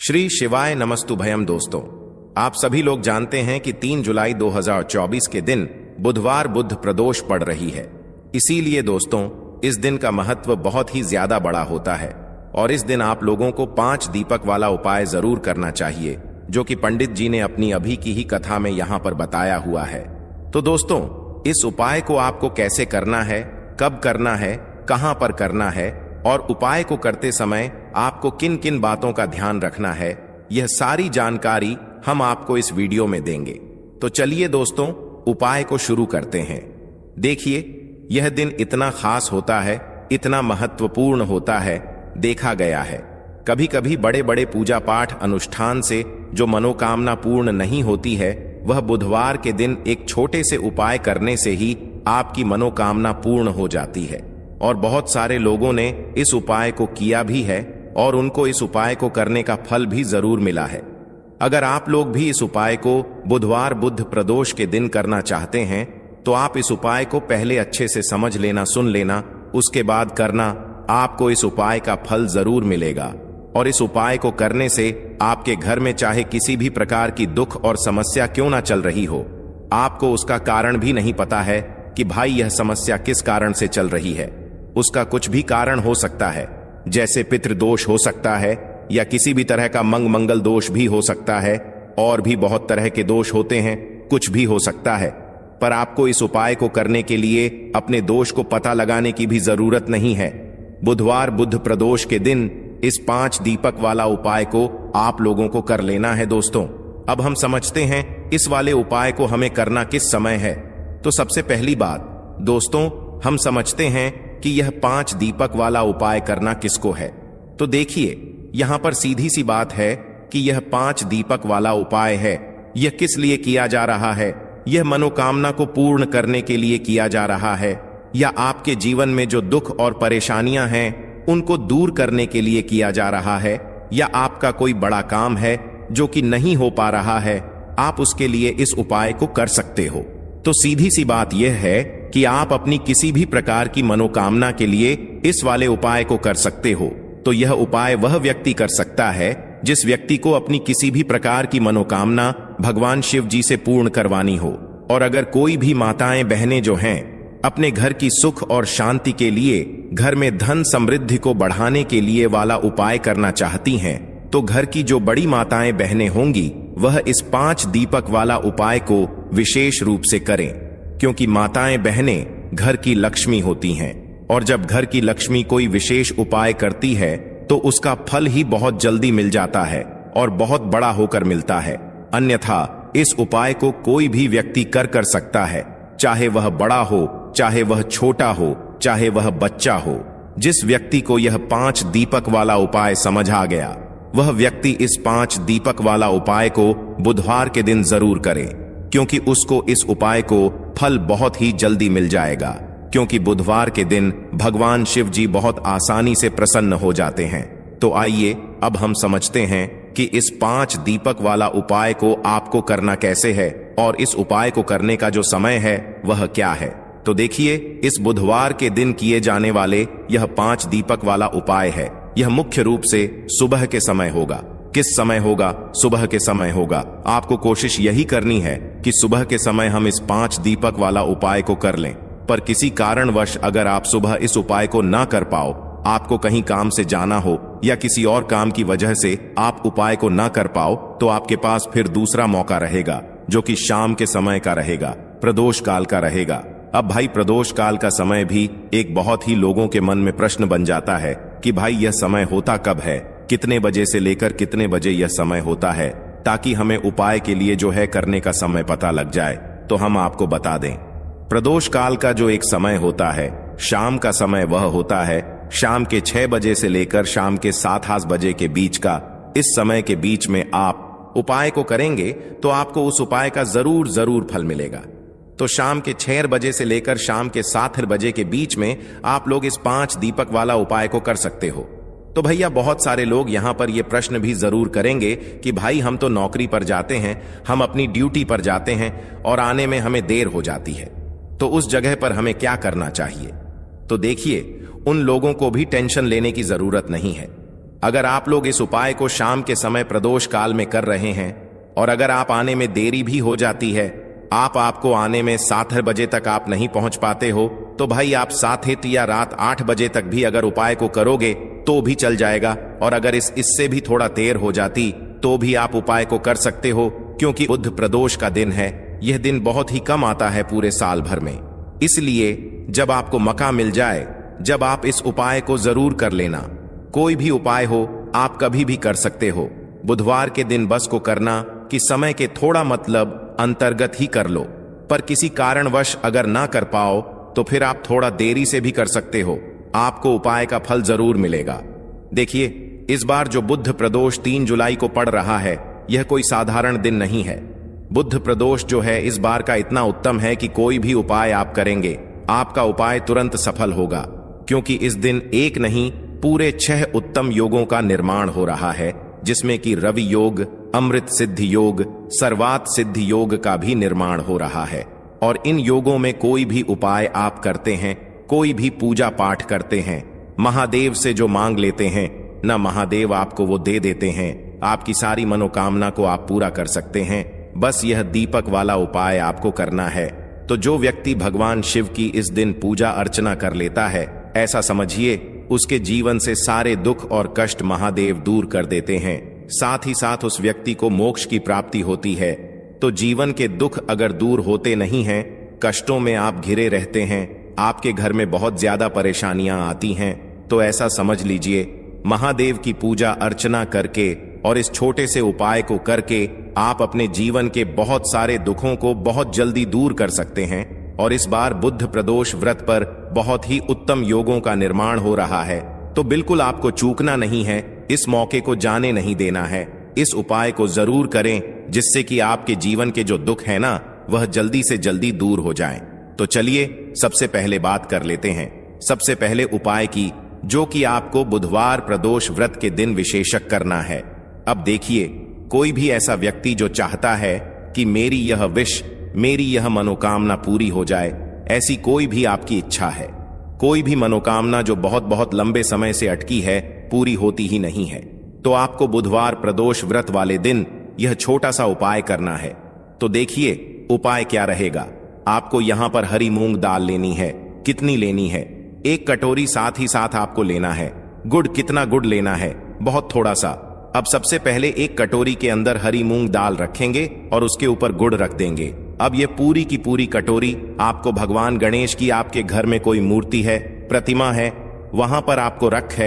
श्री शिवाय नमस्तुभयम। दोस्तों, आप सभी लोग जानते हैं कि 3 जुलाई 2024 के दिन बुधवार बुध प्रदोष पड़ रही है। इसीलिए दोस्तों, इस दिन का महत्व बहुत ही ज्यादा बड़ा होता है और इस दिन आप लोगों को 5 दीपक वाला उपाय जरूर करना चाहिए, जो कि पंडित जी ने अपनी अभी की ही कथा में यहां पर बताया हुआ है। तो दोस्तों, इस उपाय को आपको कैसे करना है, कब करना है, कहां पर करना है और उपाय को करते समय आपको किन किन बातों का ध्यान रखना है, यह सारी जानकारी हम आपको इस वीडियो में देंगे। तो चलिए दोस्तों, उपाय को शुरू करते हैं। देखिए, यह दिन इतना खास होता है, इतना महत्वपूर्ण होता है, देखा गया है कभी कभी बड़े बड़े पूजा पाठ अनुष्ठान से जो मनोकामना पूर्ण नहीं होती है, वह बुधवार के दिन एक छोटे से उपाय करने से ही आपकी मनोकामना पूर्ण हो जाती है। और बहुत सारे लोगों ने इस उपाय को किया भी है और उनको इस उपाय को करने का फल भी जरूर मिला है। अगर आप लोग भी इस उपाय को बुधवार बुध प्रदोष के दिन करना चाहते हैं, तो आप इस उपाय को पहले अच्छे से समझ लेना, सुन लेना, उसके बाद करना। आपको इस उपाय का फल जरूर मिलेगा और इस उपाय को करने से आपके घर में चाहे किसी भी प्रकार की दुख और समस्या क्यों ना चल रही हो, आपको उसका कारण भी नहीं पता है कि भाई यह समस्या किस कारण से चल रही है। उसका कुछ भी कारण हो सकता है, जैसे पितृदोष हो सकता है या किसी भी तरह का मंगल दोष भी हो सकता है, और भी बहुत तरह के दोष होते हैं, कुछ भी हो सकता है। पर आपको इस उपाय को करने के लिए अपने दोष को पता लगाने की भी जरूरत नहीं है। बुधवार बुध प्रदोष के दिन इस 5 दीपक वाला उपाय को आप लोगों को कर लेना है। दोस्तों, अब हम समझते हैं इस वाले उपाय को हमें करना किस समय है। तो सबसे पहली बात दोस्तों, हम समझते हैं कि यह 5 दीपक वाला उपाय करना किसको है। तो देखिए, यहां पर सीधी सी बात है कि यह 5 दीपक वाला उपाय है। यह किस लिए किया जा रहा है? यह मनोकामना को पूर्ण करने के लिए किया जा रहा है, या आपके जीवन में जो दुख और परेशानियां हैं उनको दूर करने के लिए किया जा रहा है, या आपका कोई बड़ा काम है जो कि नहीं हो पा रहा है, आप उसके लिए इस उपाय को कर सकते हो। तो सीधी सी बात यह है कि आप अपनी किसी भी प्रकार की मनोकामना के लिए इस वाले उपाय को कर सकते हो। तो यह उपाय वह व्यक्ति कर सकता है जिस व्यक्ति को अपनी किसी भी प्रकार की मनोकामना भगवान शिव जी से पूर्ण करवानी हो। और अगर कोई भी माताएं बहनें जो हैं अपने घर की सुख और शांति के लिए, घर में धन समृद्धि को बढ़ाने के लिए वाला उपाय करना चाहती हैं, तो घर की जो बड़ी माताएं बहनें होंगी वह इस 5 दीपक वाला उपाय को विशेष रूप से करें, क्योंकि माताएं बहनें घर की लक्ष्मी होती हैं और जब घर की लक्ष्मी कोई विशेष उपाय करती है तो उसका फल ही बहुत जल्दी मिल जाता है और बहुत बड़ा होकर मिलता है। अन्यथा इस उपाय को कोई भी व्यक्ति कर सकता है, चाहे वह बड़ा हो, चाहे वह छोटा हो, चाहे वह बच्चा हो। जिस व्यक्ति को यह 5 दीपक वाला उपाय समझ आ गया, वह व्यक्ति इस 5 दीपक वाला उपाय को बुधवार के दिन जरूर करे, क्योंकि उसको इस उपाय को फल बहुत ही जल्दी मिल जाएगा। क्योंकि बुधवार के दिन भगवान शिव जी बहुत आसानी से प्रसन्न हो जाते हैं। तो आइए अब हम समझते हैं कि इस 5 दीपक वाला उपाय को आपको करना कैसे है और इस उपाय को करने का जो समय है वह क्या है। तो देखिए, इस बुधवार के दिन किए जाने वाले यह 5 दीपक वाला उपाय है। यह मुख्य रूप से सुबह के समय होगा। किस समय होगा? सुबह के समय होगा। आपको कोशिश यही करनी है कि सुबह के समय हम इस 5 दीपक वाला उपाय को कर लें। पर किसी कारणवश अगर आप सुबह इस उपाय को ना कर पाओ, आपको कहीं काम से जाना हो या किसी और काम की वजह से आप उपाय को ना कर पाओ, तो आपके पास फिर दूसरा मौका रहेगा, जो कि शाम के समय का रहेगा, प्रदोष काल का रहेगा। अब भाई, प्रदोष काल का समय भी एक बहुत ही लोगों के मन में प्रश्न बन जाता है कि भाई यह समय होता कब है, कितने बजे से लेकर कितने बजे यह समय होता है, ताकि हमें उपाय के लिए जो है करने का समय पता लग जाए। तो हम आपको बता दें, प्रदोष काल का जो एक समय होता है, शाम का समय, वह होता है शाम के 6 बजे से लेकर शाम के 7 बजे के बीच का। इस समय के बीच में आप उपाय को करेंगे तो आपको उस उपाय का जरूर फल मिलेगा। तो शाम के 6 बजे से लेकर शाम के 7 बजे के बीच में आप लोग इस 5 दीपक वाला उपाय को कर सकते हो। तो भैया, बहुत सारे लोग यहां पर यह प्रश्न भी जरूर करेंगे कि भाई हम तो नौकरी पर जाते हैं, हम अपनी ड्यूटी पर जाते हैं और आने में हमें देर हो जाती है, तो उस जगह पर हमें क्या करना चाहिए। तो देखिए, उन लोगों को भी टेंशन लेने की जरूरत नहीं है। अगर आप लोग इस उपाय को शाम के समय प्रदोष काल में कर रहे हैं और अगर आप आने में देरी भी हो जाती है, आपको आने में 7 बजे तक आप नहीं पहुंच पाते हो, तो भाई आप 7 या रात 8 बजे तक भी अगर उपाय को करोगे तो भी चल जाएगा। और अगर इससे भी थोड़ा देर हो जाती तो भी आप उपाय को कर सकते हो, क्योंकि बुध प्रदोष का दिन है। यह दिन बहुत ही कम आता है पूरे साल भर में। इसलिए जब आपको मौका मिल जाए, जब आप इस उपाय को जरूर कर लेना। कोई भी उपाय हो आप कभी भी कर सकते हो। बुधवार के दिन बस को करना कि समय के थोड़ा मतलब अंतर्गत ही कर लो, पर किसी कारणवश अगर ना कर पाओ तो फिर आप थोड़ा देरी से भी कर सकते हो। आपको उपाय का फल जरूर मिलेगा। देखिए, इस बार जो बुध प्रदोष 3 जुलाई को पड़ रहा है, यह कोई साधारण दिन नहीं है। बुध प्रदोष जो है इस बार का इतना उत्तम है कि कोई भी उपाय आप करेंगे, आपका उपाय तुरंत सफल होगा, क्योंकि इस दिन एक नहीं पूरे 6 उत्तम योगों का निर्माण हो रहा है, जिसमें कि रवि योग, अमृत सिद्धि योग, सर्वात सिद्धि योग का भी निर्माण हो रहा है। और इन योगों में कोई भी उपाय आप करते हैं, कोई भी पूजा पाठ करते हैं, महादेव से जो मांग लेते हैं ना, महादेव आपको वो दे देते हैं। आपकी सारी मनोकामना को आप पूरा कर सकते हैं। बस यह दीपक वाला उपाय आपको करना है। तो जो व्यक्ति भगवान शिव की इस दिन पूजा अर्चना कर लेता है, ऐसा समझिए उसके जीवन से सारे दुख और कष्ट महादेव दूर कर देते हैं। साथ ही साथ उस व्यक्ति को मोक्ष की प्राप्ति होती है। तो जीवन के दुख अगर दूर होते नहीं हैं, कष्टों में आप घिरे रहते हैं, आपके घर में बहुत ज्यादा परेशानियां आती हैं, तो ऐसा समझ लीजिए महादेव की पूजा अर्चना करके और इस छोटे से उपाय को करके आप अपने जीवन के बहुत सारे दुखों को बहुत जल्दी दूर कर सकते हैं। और इस बार बुध प्रदोष व्रत पर बहुत ही उत्तम योगों का निर्माण हो रहा है, तो बिल्कुल आपको चूकना नहीं है, इस मौके को जाने नहीं देना है। इस उपाय को जरूर करें, जिससे कि आपके जीवन के जो दुख है ना, वह जल्दी से जल्दी दूर हो जाएं। तो चलिए सबसे पहले बात कर लेते हैं सबसे पहले उपाय की, जो कि आपको बुधवार प्रदोष व्रत के दिन विशेषक करना है। अब देखिए, कोई भी ऐसा व्यक्ति जो चाहता है कि मेरी यह विश, मेरी यह मनोकामना पूरी हो जाए, ऐसी कोई भी आपकी इच्छा है, कोई भी मनोकामना जो बहुत बहुत लंबे समय से अटकी है, पूरी होती ही नहीं है, तो आपको बुधवार प्रदोष व्रत वाले दिन यह छोटा सा उपाय करना है। तो देखिए उपाय क्या रहेगा। आपको यहां पर हरी मूंग दाल लेनी है। कितनी लेनी है? 1 कटोरी। साथ ही साथ आपको लेना है गुड़। कितना गुड़ लेना है? बहुत थोड़ा सा। अब सबसे पहले 1 कटोरी के अंदर हरी मूंग दाल रखेंगे और उसके ऊपर गुड़ रख देंगे। अब ये पूरी की पूरी कटोरी आपको भगवान गणेश की, आपके घर में कोई मूर्ति है, प्रतिमा है, वहां पर आपको रख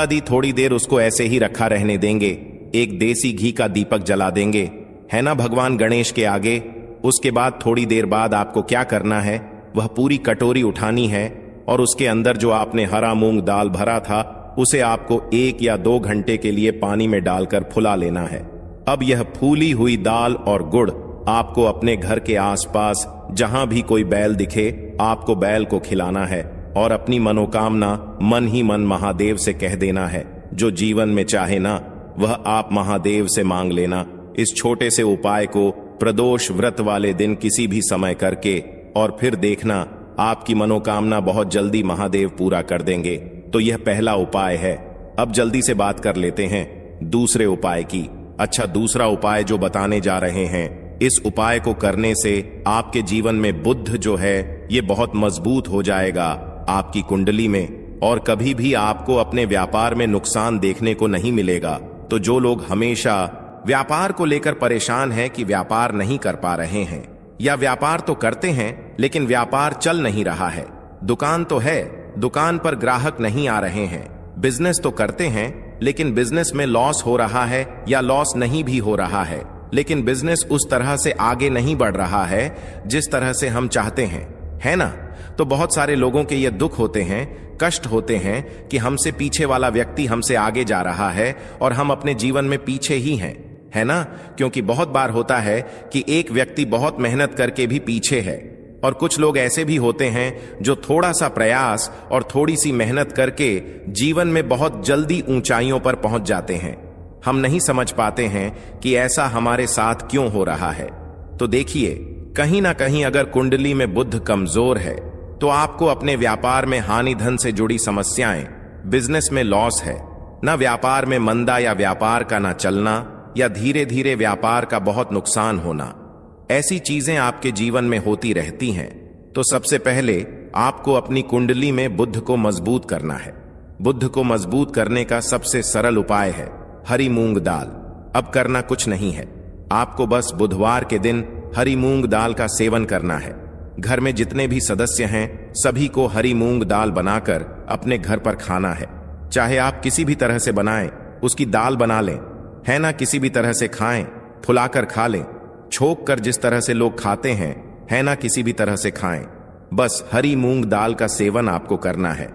दी थोड़ी देर उसको ऐसे ही रखा रहने देंगे। एक देसी घी का दीपक जला देंगे, है ना, भगवान गणेश के आगे। उसके बाद थोड़ी देर बाद आपको क्या करना है, वह पूरी कटोरी उठानी है और उसके अंदर जो आपने हरा मूंग दाल भरा था, उसे आपको 1 या 2 घंटे के लिए पानी में डालकर फुला लेना है। अब यह फूली हुई दाल और गुड़ आपको अपने घर के आसपास जहां भी कोई बैल दिखे, आपको बैल को खिलाना है और अपनी मनोकामना मन ही मन महादेव से कह देना है। जो जीवन में चाहे ना, वह आप महादेव से मांग लेना। इस छोटे से उपाय को प्रदोष व्रत वाले दिन किसी भी समय करके और फिर देखना आपकी मनोकामना बहुत जल्दी महादेव पूरा कर देंगे। तो यह पहला उपाय है। अब जल्दी से बात कर लेते हैं दूसरे उपाय की। अच्छा, दूसरा उपाय जो बताने जा रहे हैं, इस उपाय को करने से आपके जीवन में बुध जो है ये बहुत मजबूत हो जाएगा आपकी कुंडली में, और कभी भी आपको अपने व्यापार में नुकसान देखने को नहीं मिलेगा। तो जो लोग हमेशा व्यापार को लेकर परेशान हैं कि व्यापार नहीं कर पा रहे हैं, या व्यापार तो करते हैं लेकिन व्यापार चल नहीं रहा है, दुकान तो है, दुकान पर ग्राहक नहीं आ रहे हैं, बिजनेस तो करते हैं लेकिन बिजनेस में लॉस हो रहा है या लॉस नहीं भी हो रहा है, लेकिन बिजनेस उस तरह से आगे नहीं बढ़ रहा है जिस तरह से हम चाहते हैं, है ना। तो बहुत सारे लोगों के ये दुख होते हैं, कष्ट होते हैं कि हमसे पीछे वाला व्यक्ति हमसे आगे जा रहा है और हम अपने जीवन में पीछे ही हैं, है ना। क्योंकि बहुत बार होता है कि एक व्यक्ति बहुत मेहनत करके भी पीछे है, और कुछ लोग ऐसे भी होते हैं जो थोड़ा सा प्रयास और थोड़ी सी मेहनत करके जीवन में बहुत जल्दी ऊंचाइयों पर पहुंच जाते हैं। हम नहीं समझ पाते हैं कि ऐसा हमारे साथ क्यों हो रहा है। तो देखिए, कहीं ना कहीं अगर कुंडली में बुध कमजोर है तो आपको अपने व्यापार में हानि धन से जुड़ी समस्याएं, बिजनेस में लॉस है, न व्यापार में मंदा या व्यापार का ना चलना या धीरे धीरे व्यापार का बहुत नुकसान होना, ऐसी चीजें आपके जीवन में होती रहती हैं। तो सबसे पहले आपको अपनी कुंडली में बुध को मजबूत करना है। बुध को मजबूत करने का सबसे सरल उपाय है हरी मूंग दाल। अब करना कुछ नहीं है, आपको बस बुधवार के दिन हरी मूंग दाल का सेवन करना है। घर में जितने भी सदस्य हैं सभी को हरी मूंग दाल बनाकर अपने घर पर खाना है। चाहे आप किसी भी तरह से बनाएं, उसकी दाल बना लें, है ना, किसी भी तरह से खाएं, फुलाकर खा लें, छोक कर जिस तरह से लोग खाते हैं, है ना, किसी भी तरह से खाएं। बस हरी मूंग दाल का सेवन आपको करना है।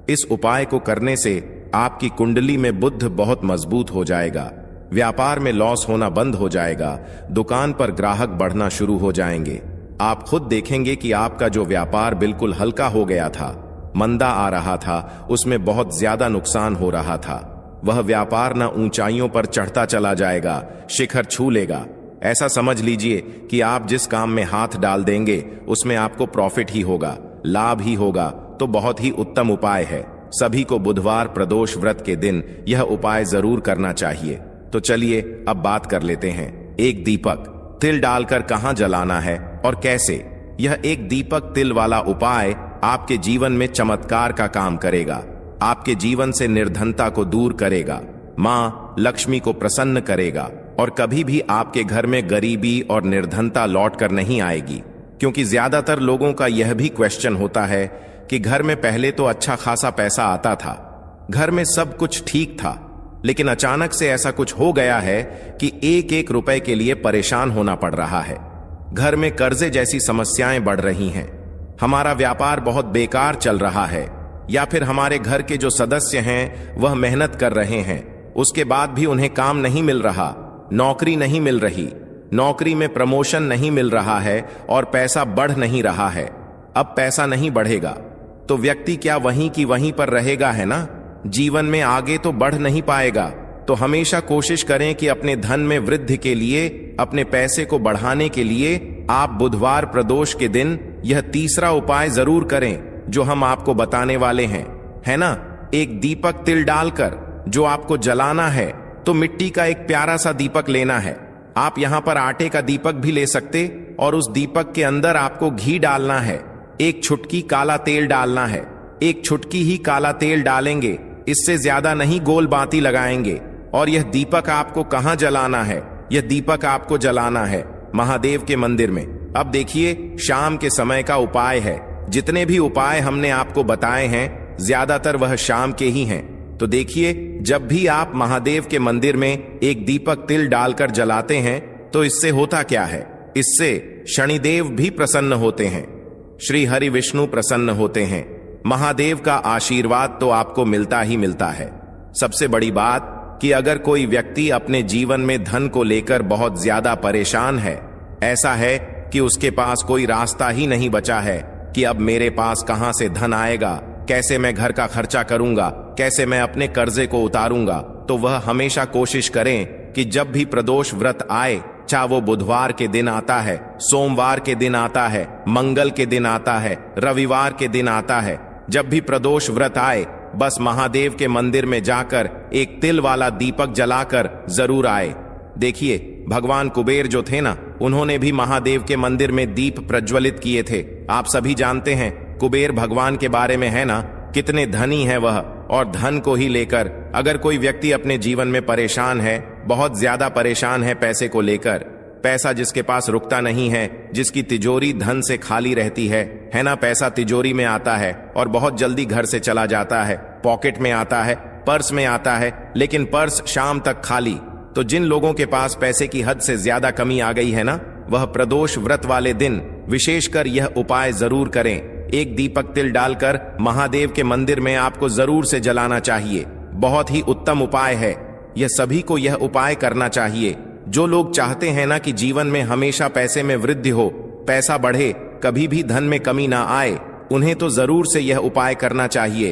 इस उपाय को करने से आपकी कुंडली में बुध बहुत मजबूत हो जाएगा, व्यापार में लॉस होना बंद हो जाएगा, दुकान पर ग्राहक बढ़ना शुरू हो जाएंगे। आप खुद देखेंगे कि आपका जो व्यापार बिल्कुल हल्का हो गया था, मंदा आ रहा था, उसमें बहुत ज्यादा नुकसान हो रहा था, वह व्यापार न ऊंचाइयों पर चढ़ता चला जाएगा, शिखर छू लेगा। ऐसा समझ लीजिए कि आप जिस काम में हाथ डाल देंगे उसमें आपको प्रॉफिट ही होगा, लाभ ही होगा। तो बहुत ही उत्तम उपाय है। सभी को बुधवार प्रदोष व्रत के दिन यह उपाय जरूर करना चाहिए। तो चलिए अब बात कर लेते हैं। एक दीपक तिल डालकर कहां जलाना है और कैसे। यह एक दीपक तिल वाला उपाय आपके जीवन में चमत्कार का काम करेगा, आपके जीवन से निर्धनता को दूर करेगा, मां लक्ष्मी को प्रसन्न करेगा और कभी भी आपके घर में गरीबी और निर्धनता लौट कर नहीं आएगी। क्योंकि ज्यादातर लोगों का यह भी क्वेश्चन होता है कि घर में पहले तो अच्छा खासा पैसा आता था, घर में सब कुछ ठीक था, लेकिन अचानक से ऐसा कुछ हो गया है कि एक एक रुपए के लिए परेशान होना पड़ रहा है। घर में कर्जे जैसी समस्याएं बढ़ रही हैं, हमारा व्यापार बहुत बेकार चल रहा है, या फिर हमारे घर के जो सदस्य हैं वह मेहनत कर रहे हैं, उसके बाद भी उन्हें काम नहीं मिल रहा, नौकरी नहीं मिल रही, नौकरी में प्रमोशन नहीं मिल रहा है और पैसा बढ़ नहीं रहा है। अब पैसा नहीं बढ़ेगा तो व्यक्ति क्या वहीं की वहीं पर रहेगा, है ना, जीवन में आगे तो बढ़ नहीं पाएगा। तो हमेशा कोशिश करें कि अपने धन में वृद्धि के लिए, अपने पैसे को बढ़ाने के लिए आप बुधवार प्रदोष के दिन यह तीसरा उपाय जरूर करें जो हम आपको बताने वाले हैं, है ना। एक दीपक तिल डालकर जो आपको जलाना है, तो मिट्टी का एक प्यारा सा दीपक लेना है। आप यहां पर आटे का दीपक भी ले सकते और उस दीपक के अंदर आपको घी डालना है, एक छुटकी काला तेल डालना है, एक छुटकी ही काला तेल डालेंगे, इससे ज्यादा नहीं गोल बाती लगाएंगे। और यह दीपक आपको कहां जलाना है, यह दीपक आपको जलाना है महादेव के मंदिर में। अब देखिए शाम के समय का उपाय है, जितने भी उपाय हमने आपको बताए हैं ज्यादातर वह शाम के ही हैं। तो देखिए जब भी आप महादेव के मंदिर में एक दीपक तिल डालकर जलाते हैं तो इससे होता क्या है, इससे शनिदेव भी प्रसन्न होते हैं, श्री हरि विष्णु प्रसन्न होते हैं, महादेव का आशीर्वाद तो आपको मिलता ही मिलता है। सबसे बड़ी बात कि अगर कोई व्यक्ति अपने जीवन में धन को लेकर बहुत ज्यादा परेशान है, ऐसा है कि उसके पास कोई रास्ता ही नहीं बचा है कि अब मेरे पास कहां से धन आएगा, कैसे मैं घर का खर्चा करूंगा, कैसे मैं अपने कर्जे को उतारूंगा, तो वह हमेशा कोशिश करें कि जब भी प्रदोष व्रत आए, चाहे वो बुधवार के दिन आता है, सोमवार के दिन आता है, मंगल के दिन आता है, रविवार के दिन आता है, जब भी प्रदोष व्रत आए बस महादेव के मंदिर में जाकर एक तिल वाला दीपक जलाकर जरूर आए। देखिए भगवान कुबेर जो थे ना, उन्होंने भी महादेव के मंदिर में दीप प्रज्वलित किए थे। आप सभी जानते हैं कुबेर भगवान के बारे में, है ना, कितने धनी है वह। और धन को ही लेकर अगर कोई व्यक्ति अपने जीवन में परेशान है, बहुत ज्यादा परेशान है पैसे को लेकर, पैसा जिसके पास रुकता नहीं है, जिसकी तिजोरी धन से खाली रहती है ना, पैसा तिजोरी में आता है और बहुत जल्दी घर से चला जाता है, पॉकेट में आता है, पर्स में आता है, लेकिन पर्स शाम तक खाली। तो जिन लोगों के पास पैसे की हद से ज्यादा कमी आ गई है ना, वह प्रदोष व्रत वाले दिन विशेषकर यह उपाय जरूर करें। एक दीपक तिल डालकर महादेव के मंदिर में आपको जरूर से जलाना चाहिए। बहुत ही उत्तम उपाय है, यह सभी को यह उपाय करना चाहिए। जो लोग चाहते हैं ना कि जीवन में हमेशा पैसे में वृद्धि हो, पैसा बढ़े, कभी भी धन में कमी ना आए, उन्हें तो जरूर से यह उपाय करना चाहिए।